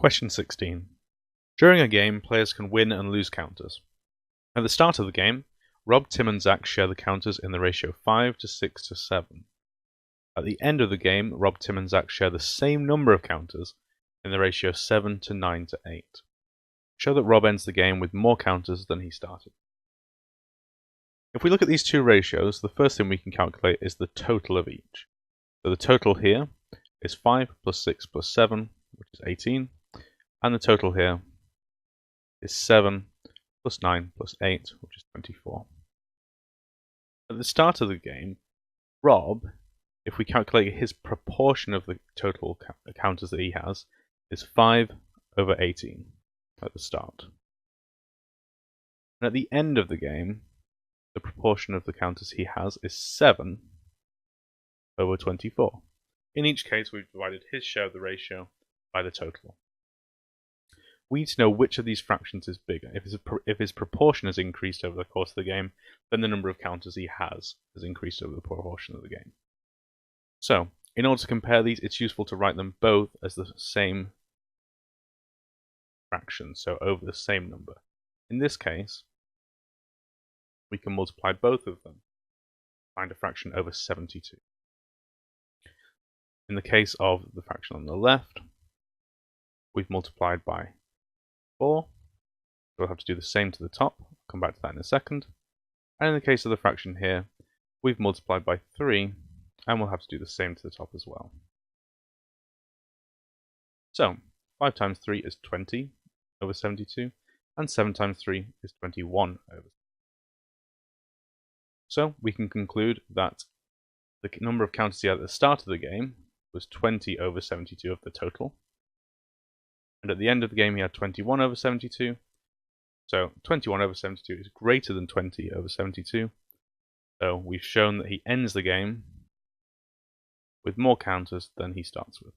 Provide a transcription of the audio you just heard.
Question 16. During a game, players can win and lose counters. At the start of the game, Rob, Tim and Zach share the counters in the ratio 5 to 6 to 7. At the end of the game, Rob, Tim and Zach share the same number of counters in the ratio 7 to 9 to 8. Show that Rob ends the game with more counters than he started. If we look at these two ratios, the first thing we can calculate is the total of each. So the total here is 5 plus 6 plus 7, which is 18. And the total here is 7 plus 9 plus 8, which is 24. At the start of the game, Rob, if we calculate his proportion of the total counters that he has, is 5 over 18 at the start. And at the end of the game, the proportion of the counters he has is 7 over 24. In each case, we've divided his share of the ratio by the total. We need to know which of these fractions is bigger. If his proportion has increased over the course of the game, then the number of counters he has increased over the proportion of the game. So, in order to compare these, it's useful to write them both as the same fraction, so over the same number. In this case, we can multiply both of them, find a fraction over 72. In the case of the fraction on the left, we've multiplied by 4. We'll have to do the same to the top. I'll come back to that in a second. And in the case of the fraction here, we've multiplied by 3, and we'll have to do the same to the top as well. So, 5 times 3 is 20 over 72, and 7 times 3 is 21 over 72. So, we can conclude that the number of counters he had at the start of the game was 20 over 72 of the total. And at the end of the game, he had 21 over 72. So 21 over 72 is greater than 20 over 72. So we've shown that he ends the game with more counters than he starts with.